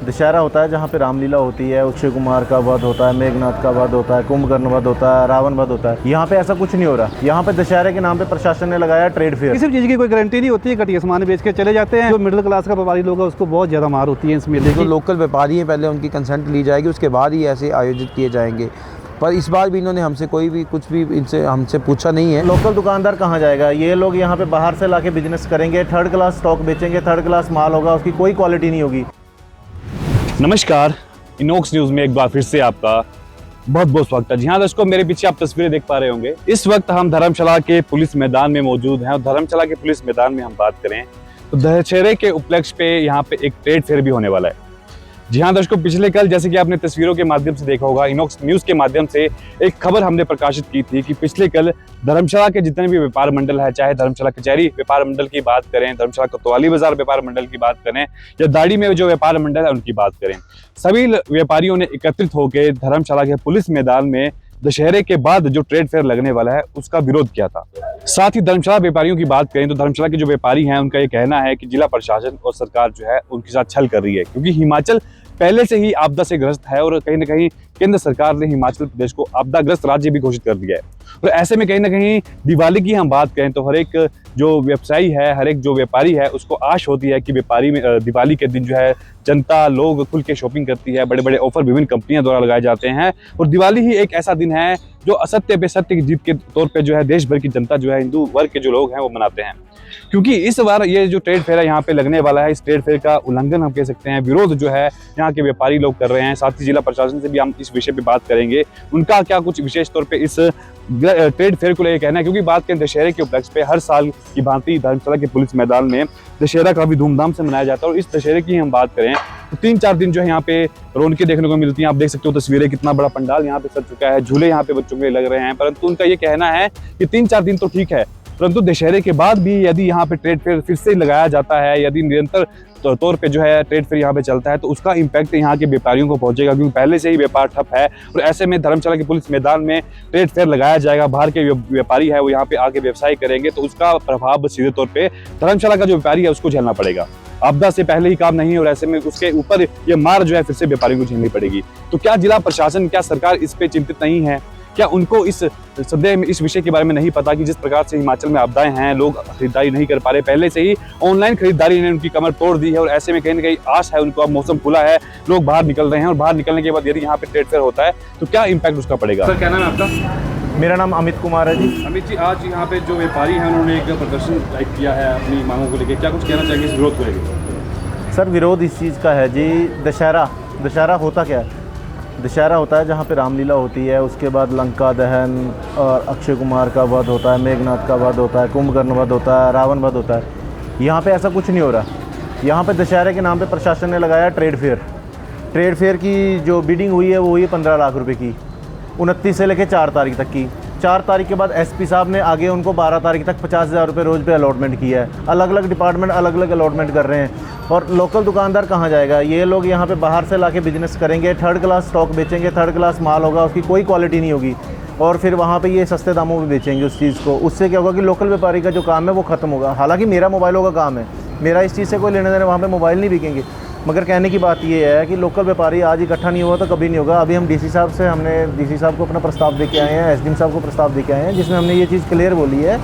दशहरा होता है जहाँ पे रामलीला होती है, अक्षय कुमार का वध होता है, मेघनाथ का वध होता है, कुंभकर्ण वध होता है, रावण वध होता है। यहाँ पे ऐसा कुछ नहीं हो रहा। यहाँ पे दशहरे के नाम पे प्रशासन ने लगाया ट्रेड फेयर। किसी चीज़ की कोई गारंटी नहीं होती है, घटिया सामान बेच के चले जाते हैं। जो मिडिल क्लास का व्यापारी लोग है उसको बहुत ज़्यादा मार होती है इस मेले की। जो लोकल व्यापारी हैं पहले उनकी कंसेंट ली जाएगी, उसके बाद ही ऐसे आयोजित किए जाएंगे। पर इस बार भी इन्होंने हमसे कोई भी कुछ भी इनसे हमसे पूछा नहीं है। लोकल दुकानदार कहाँ जाएगा? ये लोग यहाँ पे बाहर से लाके बिजनेस करेंगे, थर्ड क्लास स्टॉक बेचेंगे, थर्ड क्लास माल होगा, उसकी कोई क्वालिटी नहीं होगी। नमस्कार, इनॉक्स न्यूज़ में एक बार फिर से आपका बहुत बहुत स्वागत है। जी हाँ दर्शकों, मेरे पीछे आप तस्वीरें देख पा रहे होंगे। इस वक्त हम धर्मशाला के पुलिस मैदान में मौजूद हैं और धर्मशाला के पुलिस मैदान में हम बात करें तो दशहरे के उपलक्ष्य पे यहाँ पे एक ट्रेड फेयर भी होने वाला है। जी हाँ दर्शकों, पिछले कल जैसे कि आपने तस्वीरों के माध्यम से देखा होगा, इनॉक्स न्यूज़ के माध्यम से एक खबर हमने प्रकाशित की थी कि पिछले कल धर्मशाला के जितने भी व्यापार मंडल है, चाहे धर्मशाला कचहरी व्यापार मंडल की बात करें, धर्मशाला कोतवाली बाजार व्यापार मंडल की बात करें या दाड़ी में जो व्यापार मंडल है उनकी बात करें, सभी व्यापारियों ने एकत्रित होकर धर्मशाला के पुलिस मैदान में दशहरे के बाद जो ट्रेड फेयर लगने वाला है उसका विरोध किया था। साथ ही धर्मशाला व्यापारियों की बात करें तो धर्मशाला के जो व्यापारी हैं उनका ये कहना है कि जिला प्रशासन और सरकार जो है उनके साथ छल कर रही है, क्योंकि हिमाचल पहले से ही आपदा से ग्रस्त है और कहीं ना कहीं केंद्र सरकार ने हिमाचल प्रदेश को आपदाग्रस्त राज्य भी घोषित कर दिया है। और ऐसे में कहीं ना कहीं दिवाली की हम बात करें तो हर एक जो व्यवसायी है, हर एक जो व्यापारी है, उसको आश होती है कि व्यापारी में दिवाली के दिन जो है जनता लोग खुल के शॉपिंग करती है, बड़े बड़े ऑफर विभिन्न कंपनियों द्वारा लगाए जाते हैं। और दिवाली ही एक ऐसा दिन है जो असत्य पे सत्य की जीत के तौर पे जो है देश भर की जनता जो है, हिंदू वर्ग के जो लोग हैं वो मनाते हैं। क्योंकि इस बार ये जो ट्रेड फेयर है यहाँ पे लगने वाला है, इस ट्रेड फेयर का उल्लंघन हम कह सकते हैं, विरोध जो है यहाँ के व्यापारी लोग कर रहे हैं। साथ ही जिला प्रशासन से भी हम इस विषय पे बात करेंगे, उनका क्या कुछ विशेष तौर पे इस ट्रेड फेयर को लेकर कहना है। क्योंकि बात करें दशहरे के उपलक्ष्य पे हर साल की भांति धर्मशाला के पुलिस मैदान में दशहरा काफी धूमधाम से मनाया जाता है। और इस दशहरे की हम बात करें तो 3-4 दिन जो है यहाँ पे रौनकें देखने को मिलती हैं। आप देख सकते हो तस्वीरें, कितना बड़ा पंडाल यहाँ पे सज चुका है, झूले यहाँ पे बच्चों के लग रहे हैं। परंतु उनका ये कहना है कि 3-4 दिन तो ठीक है, परंतु दशहरे के बाद भी यदि यहाँ पे ट्रेड फेयर फिर से लगाया जाता है, यदि निरंतर तौर पे जो है ट्रेड फेयर यहाँ पे चलता है तो उसका इम्पैक्ट यहाँ के व्यापारियों को पहुंचेगा, क्योंकि पहले से ही व्यापार ठप है। और ऐसे में धर्मशाला के पुलिस मैदान में ट्रेड फेयर लगाया जाएगा, बाहर के व्यापारी है वो यहाँ पे आके व्यवसाय करेंगे, तो उसका प्रभाव सीधे तौर पे धर्मशाला का जो व्यापारी है उसको झेलना पड़ेगा। आपदा से पहले ही काम नहीं है और ऐसे में उसके ऊपर ये मार जो है फिर से व्यापारियों को झेलनी पड़ेगी। तो क्या जिला प्रशासन, क्या सरकार इस पे चिंतित नहीं है? क्या उनको इस संदेह में, इस विषय के बारे में नहीं पता कि जिस प्रकार से हिमाचल में आपदाएं हैं, लोग खरीदारी नहीं कर पा रहे, पहले से ही ऑनलाइन खरीदारी ने उनकी कमर तोड़ दी है। और ऐसे में कहीं ना कहीं आश है उनको, अब मौसम खुला है, लोग बाहर निकल रहे हैं और बाहर निकलने के बाद यदि यहाँ पे ट्रेड फेयर होता है तो क्या इम्पैक्ट उसका पड़ेगा। सर क्या नाम है आपका? मेरा नाम अमित कुमार है जी। अमित जी, आज यहाँ पे जो व्यापारी हैं उन्होंने एक प्रदर्शन किया है अपनी मांगों को लेकर, क्या कुछ कहना चाहेंगे इस विरोध को लेकर? सर विरोध इस चीज़ का है जी, दशहरा होता क्या है? दशहरा होता है जहाँ पे रामलीला होती है, उसके बाद लंका दहन और अक्षय कुमार का वध होता है, मेघनाथ का वध होता है, कुंभकर्ण वध होता है, रावण वध होता है। यहाँ पे ऐसा कुछ नहीं हो रहा। यहाँ पे दशहरे के नाम पे प्रशासन ने लगाया ट्रेड फेयर। ट्रेड फेयर की जो बिडिंग हुई है वो हुई है 15 लाख रुपए की, 29 से लेकर 4 तारीख तक की। 4 तारीख के बाद एसपी साहब ने आगे उनको 12 तारीख तक 50,000 रुपये रोज़ पे अलॉटमेंट किया है। अलग अलग डिपार्टमेंट अलग अलग अलॉटमेंट कर रहे हैं। और लोकल दुकानदार कहाँ जाएगा? ये लोग यहाँ पे बाहर से लाके बिजनेस करेंगे, थर्ड क्लास स्टॉक बेचेंगे, थर्ड क्लास माल होगा, उसकी कोई क्वालिटी नहीं होगी, और फिर वहाँ पे ये सस्ते दामों में बेचेंगे उस चीज़ को। उससे क्या होगा कि लोकल व्यापारी का जो काम है वो ख़त्म होगा। हालांकि मेरा मोबाइलों का काम है, मेरा इस चीज़ से कोई लेने देने, वहाँ पे मोबाइल नहीं बिकेंगे। मगर कहने की बात ये है कि लोकल व्यापारी आज इकट्ठा नहीं हुआ तो कभी नहीं होगा। अभी हम डीसी साहब को अपना प्रस्ताव दे के आए हैं, एसडीएम साहब को प्रस्ताव दे के आए हैं, जिसमें हमने ये चीज़ क्लियर बोली है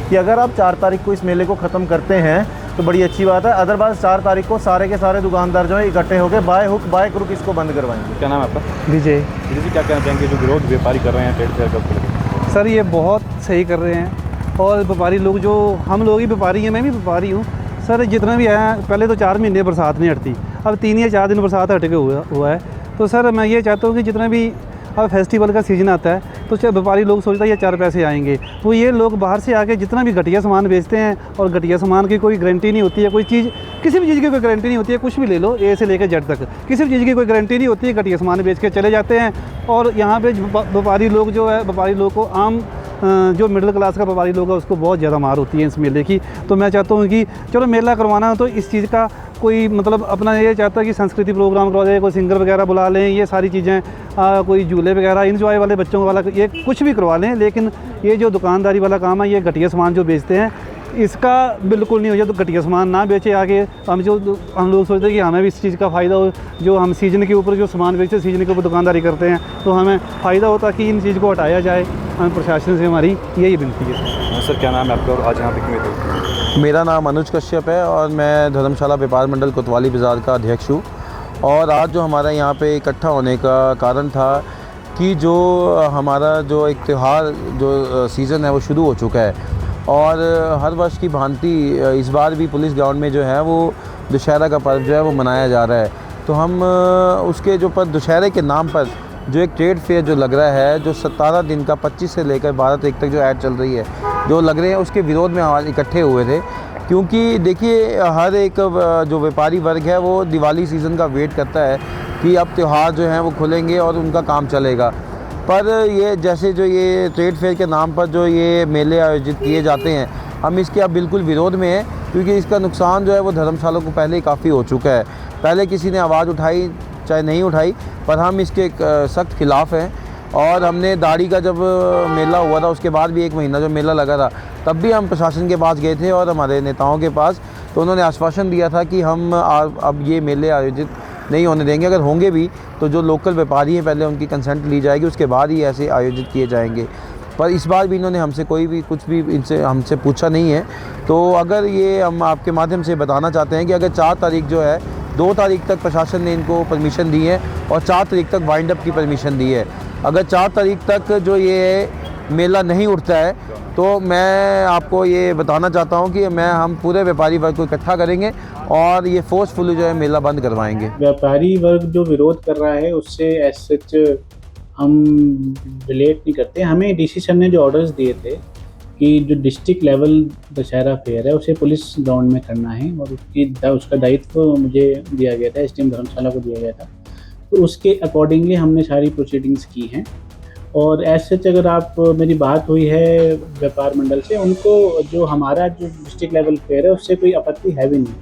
कि अगर आप 4 तारीख को इस मेले को ख़त्म करते हैं तो बड़ी अच्छी बात है, अदरवाइज 4 तारीख को सारे के सारे दुकानदार जो है इकट्ठे होकर बाय हुक बाय क्रुक इसको बंद करवाएंगे। क्या नाम है आपका? विजय जी, क्या कहना चाहेंगे जो विरोध व्यापारी कर रहे हैं ट्रेड फेयर का? सर ये बहुत सही कर रहे हैं। और व्यापारी लोग, जो हम लोग ही व्यापारी हैं, मैं भी व्यापारी हूँ सर। जितना भी आया, पहले तो 4 महीने बरसात नहीं हटती, अब 3 या 4 दिन बरसात हट के हुआ है। तो सर मैं ये चाहता हूँ कि जितना भी अब फेस्टिवल का सीज़न आता है तो चाहे व्यापारी लोग सोचता है ये 4 पैसे आएंगे, तो ये लोग बाहर से आके जितना भी घटिया सामान बेचते हैं, और घटिया सामान की कोई गारंटी नहीं होती है, कोई चीज़, किसी भी चीज़ की कोई गारंटी नहीं होती है, कुछ भी ले लो ए से लेकर जेड तक, किसी भी चीज़ की कोई गारंटी नहीं होती है, घटिया सामान बेच के चले जाते हैं। और यहाँ पे व्यापारी लोग जो है, व्यापारी लोग को आम जो मिडिल क्लास का व्यापारी लोग है उसको बहुत ज़्यादा मार होती है इस मेले की। तो मैं चाहता हूँ कि चलो मेला करवाना तो इस चीज़ का कोई मतलब अपना ये चाहता है कि संस्कृति प्रोग्राम करवा दे, कोई सिंगर वगैरह बुला लें, ये सारी चीज़ें, कोई झूले वगैरह इंजॉय वाले बच्चों वाला ये कुछ भी करवा लें, लेकिन ये जो दुकानदारी वाला काम है, ये घटिया सामान जो बेचते हैं इसका बिल्कुल नहीं हो जाए तो घटिया सामान ना बेचे आगे। हम लोग सोचते हैं कि हमें भी इस चीज़ का फ़ायदा हो, जो हम सीज़न के ऊपर जो सामान बेचते हैं, सीज़न के ऊपर दुकानदारी करते हैं, तो हमें फ़ायदा होता कि इन चीज़ को हटाया जाए। हमें प्रशासन से हमारी यही विनती है। सर क्या नाम है आपका और आज यहाँ पे क्यों थे? मेरा नाम अनुज कश्यप है और मैं धर्मशाला व्यापार मंडल कोतवाली बाज़ार का अध्यक्ष हूँ। और आज जो हमारा यहाँ पे इकट्ठा होने का कारण था कि जो हमारा जो एक त्यौहार जो सीज़न है वो शुरू हो चुका है और हर वर्ष की भांति इस बार भी पुलिस ग्राउंड में जो है वो दशहरा का पर्व जो है वो मनाया जा रहा है। तो हम उसके जो पर दशहरे के नाम पर जो एक ट्रेड फेयर जो लग रहा है, जो 17 दिन का 25 से लेकर 12 तारीख तक जो ऐड चल रही है, जो लग रहे हैं, उसके विरोध में आज इकट्ठे हुए थे। क्योंकि देखिए हर एक जो व्यापारी वर्ग है वो दिवाली सीज़न का वेट करता है कि अब त्यौहार जो हैं वो खुलेंगे और उनका काम चलेगा। पर ये जैसे जो ये ट्रेड फेयर के नाम पर जो ये मेले आयोजित किए जाते हैं, हम इसके अब बिल्कुल विरोध में हैं। क्योंकि इसका नुकसान जो है वो धर्मशाला को पहले ही काफ़ी हो चुका है। पहले किसी ने आवाज़ उठाई चाहे नहीं उठाई, पर हम इसके सख्त खिलाफ़ हैं। और हमने दाढ़ी का जब मेला हुआ था उसके बाद भी 1 महीना जो मेला लगा था, तब भी हम प्रशासन के पास गए थे और हमारे नेताओं के पास, तो उन्होंने आश्वासन दिया था कि हम अब ये मेले आयोजित नहीं होने देंगे। अगर होंगे भी तो जो लोकल व्यापारी हैं पहले उनकी कंसेंट ली जाएगी, उसके बाद ही ऐसे आयोजित किए जाएंगे। पर इस बार भी इन्होंने हमसे कोई भी कुछ भी इनसे हमसे पूछा नहीं है। तो अगर ये हम आपके माध्यम से बताना चाहते हैं कि अगर 4 तारीख जो है, 2 तारीख तक प्रशासन ने इनको परमिशन दी है और 4 तारीख तक वाइंड अप की परमिशन दी है। अगर 4 तारीख तक जो ये मेला नहीं उठता है तो मैं आपको ये बताना चाहता हूँ कि हम पूरे व्यापारी वर्ग को इकट्ठा करेंगे और ये फोर्सफुली जो है मेला बंद करवाएंगे। व्यापारी वर्ग जो विरोध कर रहा है उससे एज सच हम रिलेट नहीं करते। हमें डीसी सर ने जो ऑर्डर्स दिए थे कि जो डिस्ट्रिक्ट लेवल दशहरा फेयर है उसे पुलिस ग्राउंड में करना है और उसका दायित्व मुझे दिया गया था, एसडीएम धर्मशाला को दिया गया था। तो उसके अकॉर्डिंगली हमने सारी प्रोसीडिंग्स की हैं। और एज सच अगर आप मेरी बात हुई है व्यापार मंडल से, उनको जो हमारा जो डिस्ट्रिक्ट लेवल फेयर है उससे कोई आपत्ति है भी नहीं।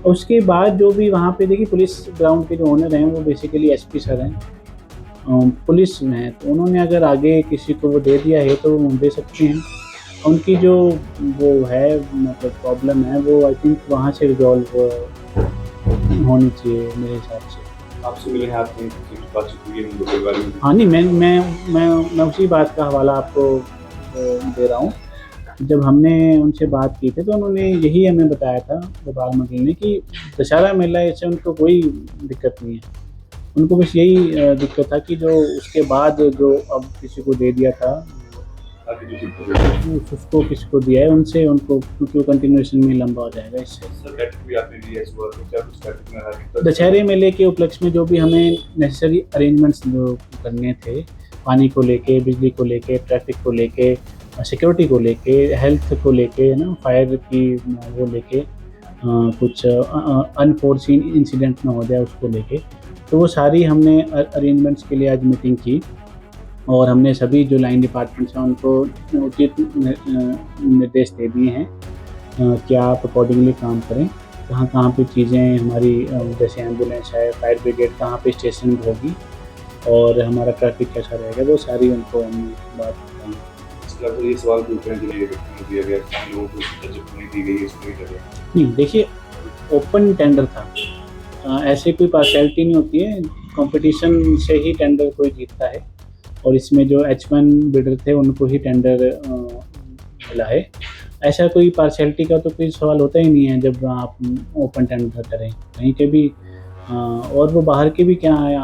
उसके बाद जो भी वहाँ पे देखिए पुलिस ग्राउंड के जो ओनर हैं वो बेसिकली एसपी सर हैं, पुलिस में हैं, तो उन्होंने अगर आगे किसी को वो दे दिया है तो वो दे सकते हैं। उनकी जो वो है मतलब प्रॉब्लम है वो आई थिंक वहाँ से रिजॉल्व होनी चाहिए मेरे हिसाब से। आपसे मिले हैं, आपने बातचीत हुई है उन लोगों के बारे में? हाँ नहीं, मैं उसी बात का हवाला आपको दे रहा हूँ। जब हमने उनसे बात की थी तो उन्होंने यही हमें बताया था व्यापार मंडल ने कि दशहरा मेला ऐसे उनको कोई दिक्कत नहीं है। उनको बस यही दिक्कत था कि जो उसके बाद जो अब किसी को दे दिया था उसको किसी को दिया है उनसे उनको, क्योंकि वो कंटिन्यूएशन में लंबा हो जाएगा इससे। दशहरे मेले के उपलक्ष्य में जो भी हमें नेसेसरी अरेंजमेंट्स करने थे, पानी को लेके, बिजली को लेके, ट्रैफिक को लेके, सिक्योरिटी को लेके, हेल्थ को लेके ना, फायर की वो लेके, कुछ अनफोर्सीन इंसिडेंट ना हो जाए उसको लेके, तो वो सारी हमने अरेंजमेंट्स के लिए आज मीटिंग की। और हमने सभी जो लाइन डिपार्टमेंट्स हैं उनको उचित निर्देश दे दिए हैं कि आप अकॉर्डिंगली काम करें। कहाँ पे चीज़ें हमारी जैसे एम्बुलेंस है, फायर ब्रिगेड कहाँ पे स्टेशन होगी और हमारा ट्रैफिक कैसा रहेगा, वो सारी उनको हमने बात की। ये सवाल पूछने के लिए दिया गया कि लोगों को तजर्बा नहीं दी गई, इसको नहीं, देखिए ओपन टेंडर था, ऐसे कोई पार्शियलिटी नहीं होती है, कंपटीशन से ही टेंडर कोई जीतता है और इसमें जो H1 बिडर थे उनको ही टेंडर मिला है। ऐसा कोई पार्शियलिटी का तो कोई सवाल होता ही नहीं है जब आप ओपन टेंडर करें कहीं के भी। और वो बाहर के भी क्या है,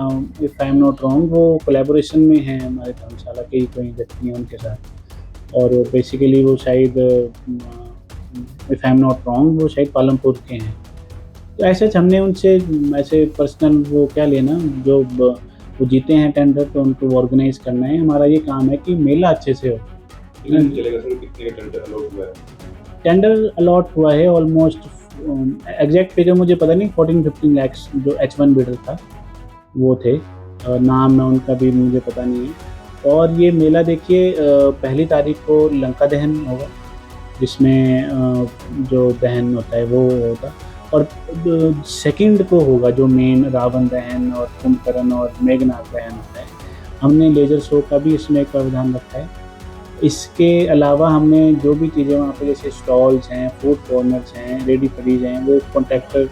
if I am not wrong, वो कोलैबोरेशन में हैं हमारे धर्मशाला के ही कोई व्यक्ति हैं उनके साथ। और बेसिकली वो शायद if I am not wrong वो शायद पालमपुर के हैं। तो ऐसे हमने उनसे ऐसे पर्सनल वो क्या लेना, जो वो जीते हैं टेंडर तो उनको ऑर्गेनाइज करना है। हमारा ये काम है कि मेला अच्छे से हो। चलेगा सर, कितने टेंडर अलॉट हुआ है? टेंडर अलॉट हुआ है ऑलमोस्ट, एग्जैक्ट फिगर मुझे पता नहीं, 14-15 लाख जो H1 बिडर था वो थे, नाम है उनका भी मुझे पता नहीं है। और ये मेला देखिए 1 तारीख को लंका दहन होगा, जिसमें जो दहन होता है वो होगा, और 2 को होगा जो मेन रावण दहन और कुंभकर्ण और मेघनाथ दहन होता है। हमने लेजर शो का भी इसमें एक प्रावधान रखा है। इसके अलावा हमने जो भी चीज़ें वहाँ पे जैसे स्टॉल्स हैं, फूड कॉर्नर्स हैं, रेडी फरीज हैं, वो कॉन्ट्रैक्टर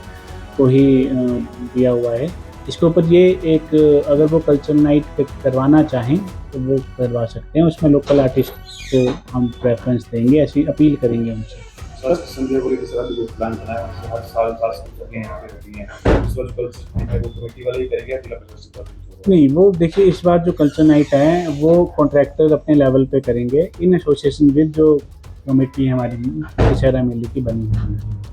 को ही दिया हुआ है। इसके ऊपर ये एक अगर वो कल्चर नाइट करवाना चाहें तो वो करवा सकते हैं, उसमें लोकल आर्टिस्ट को हम प्रेफरेंस देंगे, ऐसी अपील करेंगे उनसे। संजय बोले किस तरह जो प्लान बनाया है हर साल जगह यहाँ पे होती हैं, इस बार कल्चर है वो कमेटी वाले ही करेंगे या जिला प्रशासन का? नहीं, वो देखिए इस बार जो कल्चर नाइट है वो कॉन्ट्रैक्टर अपने लेवल पे करेंगे इन एसोसिएशन विद जो कमेटी हमारी दशहरा मेले की बनी हुई है।